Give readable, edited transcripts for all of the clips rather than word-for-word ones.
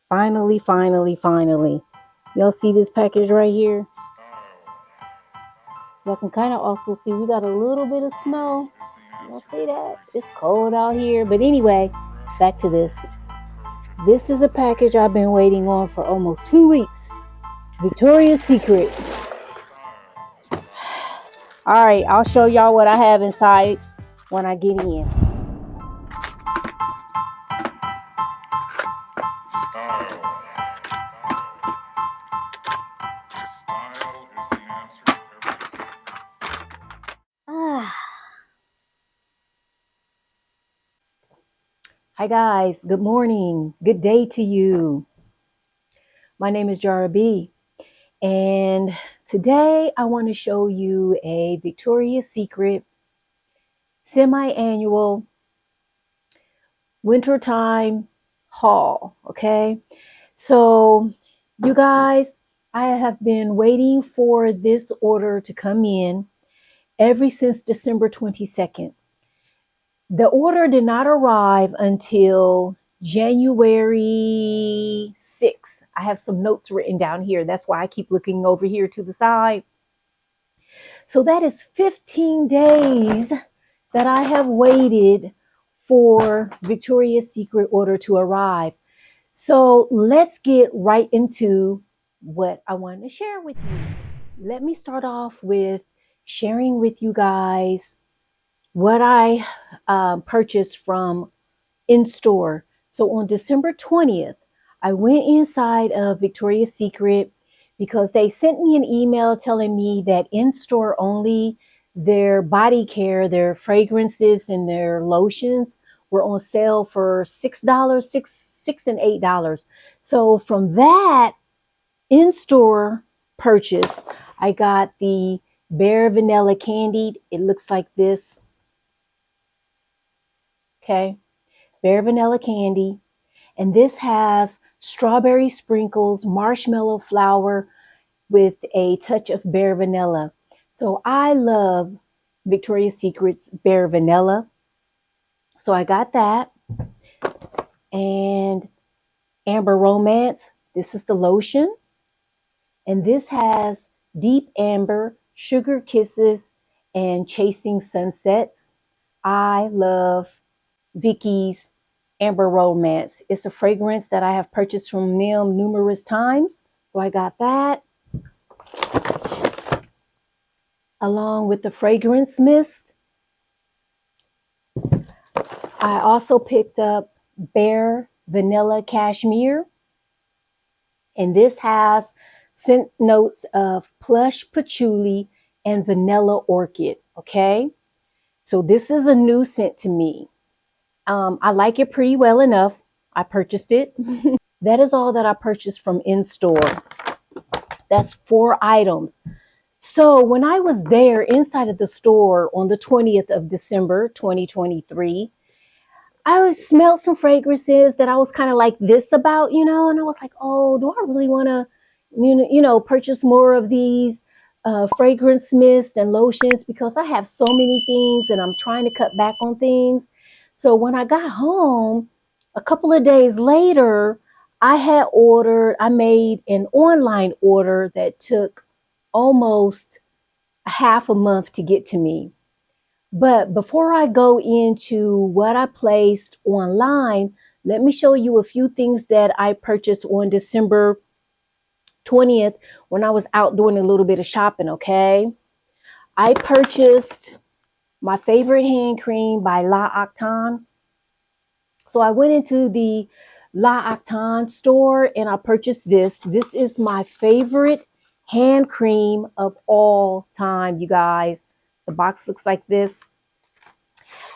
Finally. Y'all see this package right here? Y'all can kind of also see we got a little bit of snow. Y'all see that? It's cold out here. But anyway, back to this. This is a package I've been waiting on for almost 2 weeks. Victoria's Secret. All right, I'll show y'all what I have inside when I get in. Hi guys, good morning. Good day to you. My name is Jara Bee, and today I want to show you a Victoria's Secret semi-annual wintertime haul. Okay, so you guys, I have been waiting for this order to come in ever since December 22nd. The order did not arrive until January 6th. I have some notes written down here. That's why I keep looking over here to the side. So that is 15 days that I have waited for Victoria's Secret order to arrive. So let's get right into what I want to share with you. Let me start off with sharing with you guys what I purchased from in store. So on December 20th, I went inside of Victoria's Secret because they sent me an email telling me that in store only their body care, their fragrances and their lotions were on sale for $6, six and $8. So from that in store purchase, I got the Bare Vanilla Candied. It looks like this. Okay. Bare Vanilla Candy. And this has strawberry sprinkles, marshmallow flour with a touch of bare vanilla. So I love Victoria's Secret's Bare Vanilla. So I got that. And Amber Romance. This is the lotion. And this has Deep Amber, Sugar Kisses, and Chasing Sunsets. I love Vicky's Amber Romance. It's a fragrance that I have purchased from them numerous times. So I got that. Along with the fragrance mist. I also picked up Bare Vanilla Cashmere. And this has scent notes of plush patchouli and vanilla orchid. Okay. So this is a new scent to me. I like it pretty well enough. I purchased it. That is all that I purchased from in store. That's 4 items. So when I was there inside of the store on the 20th of December, 2023, I smelled some fragrances that I was kind of like this about, and I was like, oh, do I really want to, purchase more of these fragrance mists and lotions because I have so many things and I'm trying to cut back on things. So when I got home, a couple of days later, I made an online order that took almost a half a month to get to me. But before I go into what I placed online, let me show you a few things that I purchased on December 20th when I was out doing a little bit of shopping, okay? I purchased my favorite hand cream by La Octane. So I went into the La Octane store and I purchased this. This is my favorite hand cream of all time, you guys. The box looks like this.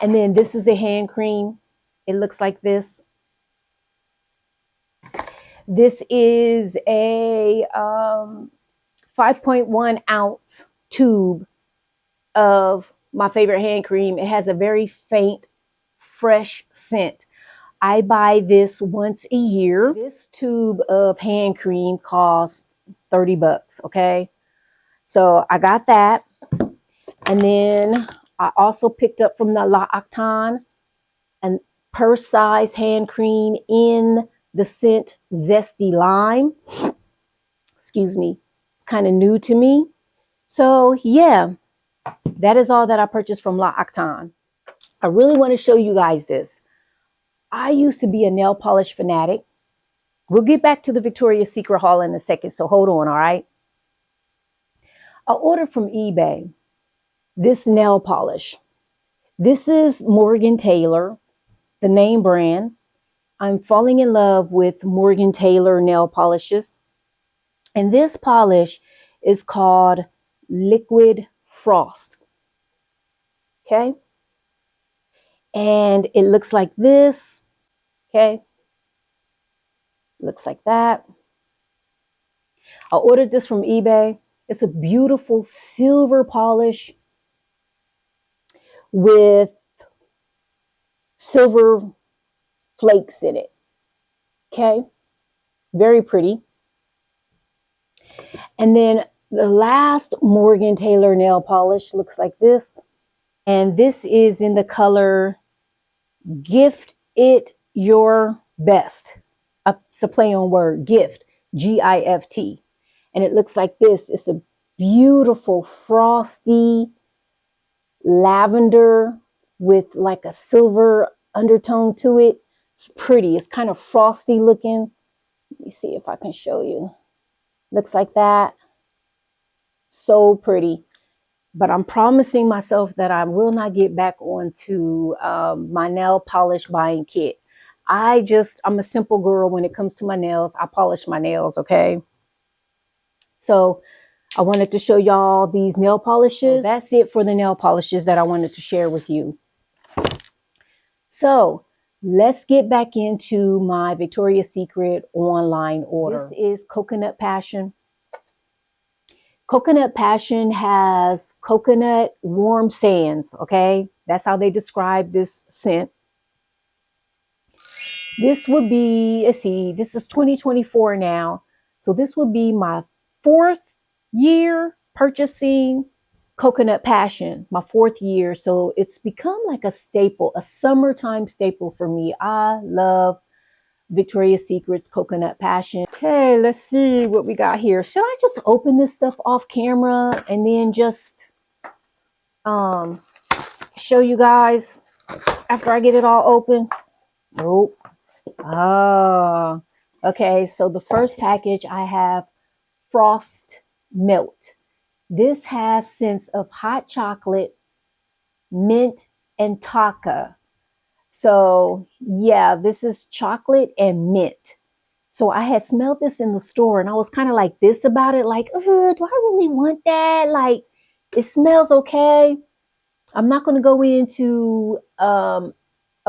And then this is the hand cream. It looks like this. This is a 5.1 ounce tube of my favorite hand cream. It has a very faint, fresh scent. I buy this once a year. This tube of hand cream costs $30, okay? So I got that. And then I also picked up from the La Octane an purse size hand cream in the scent Zesty Lime. Excuse me. It's kind of new to me. So yeah, that is all that I purchased from La Acton. I really want to show you guys this. I used to be a nail polish fanatic. We'll get back to the Victoria's Secret haul in a second, so hold on, all right? I ordered from eBay this nail polish. This is Morgan Taylor, the name brand. I'm falling in love with Morgan Taylor nail polishes. And this polish is called Liquid Frost. Okay. And it looks like this. Okay. Looks like that. I ordered this from eBay. It's a beautiful silver polish with silver flakes in it. Okay. Very pretty. And then the last Morgan Taylor nail polish looks like this. And this is in the color Gift It Your Best. It's a play on word, gift, Gift. And it looks like this. It's a beautiful frosty lavender with like a silver undertone to it. It's pretty. It's kind of frosty looking. Let me see if I can show you. Looks like that. So pretty. But I'm promising myself that I will not get back onto my nail polish buying kit. I'm a simple girl when it comes to my nails. I polish my nails, okay? So I wanted to show y'all these nail polishes. So that's it for the nail polishes that I wanted to share with you. So let's get back into my Victoria's Secret online order. This is Coconut Passion. Coconut Passion has coconut warm sands, okay? That's how they describe this scent. This would be, let's see, this is 2024 now. So this would be my 4th year purchasing Coconut Passion, my 4th year. So it's become like a staple, a summertime staple for me. I love Victoria's Secret's Coconut Passion. Okay, let's see what we got here. Should I just open this stuff off camera and then just show you guys after I get it all open? Nope. Oh, okay. So the first package I have Frost Melt. This has scents of hot chocolate, mint, and tonka. So yeah, this is chocolate and mint. So I had smelled this in the store and I was kind of like this about it, like, do I really want that? Like, it smells okay. I'm not going to go into a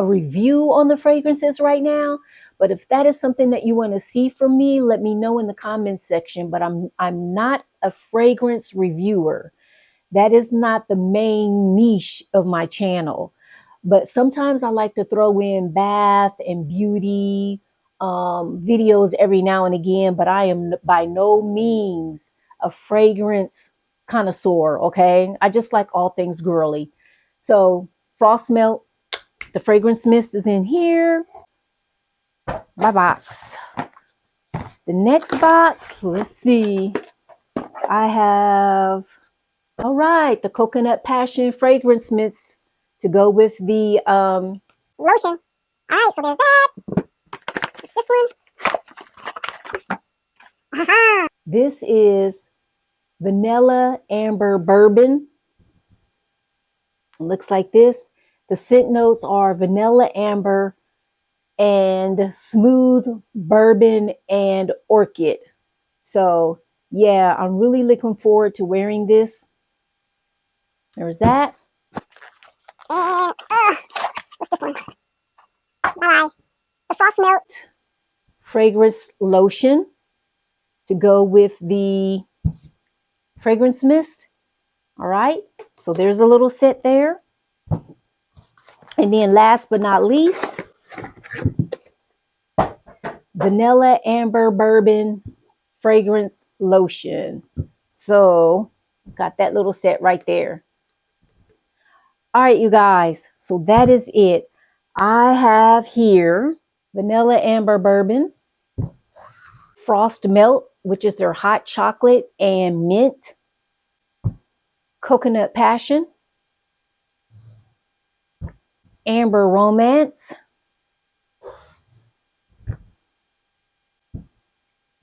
review on the fragrances right now, but if that is something that you want to see from me, let me know in the comments section. But I'm not a fragrance reviewer. That is not the main niche of my channel. But sometimes I like to throw in bath and beauty videos every now and again, but I am by no means a fragrance connoisseur, okay? I just like all things girly. So Frost Melt, the fragrance mist is in here. My box. The next box, let's see. I have, all right, the Coconut Passion fragrance mist to go with the lotion. All right, so there's that. This one. This is Vanilla Amber Bourbon. It looks like this. The scent notes are vanilla amber and smooth bourbon and orchid. So yeah, I'm really looking forward to wearing this. There's that. And what's this one? Bye. The Frost Melt fragrance lotion to go with the fragrance mist. All right, so there's a little set there. And then last but not least, Vanilla Amber Bourbon fragrance lotion. So got that little set right there. All right, you guys, so that is it. I have here Vanilla Amber Bourbon. Frost Melt, which is their hot chocolate and mint. Coconut Passion, Amber Romance,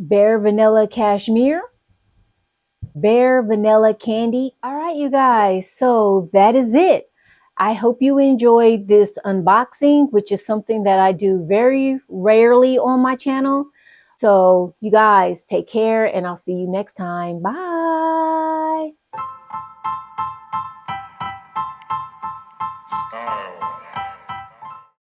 Bare Vanilla Cashmere, Bare Vanilla Candy. All right, you guys, so that is it. I hope you enjoyed this unboxing, which is something that I do very rarely on my channel. So you guys take care and I'll see you next time. Bye.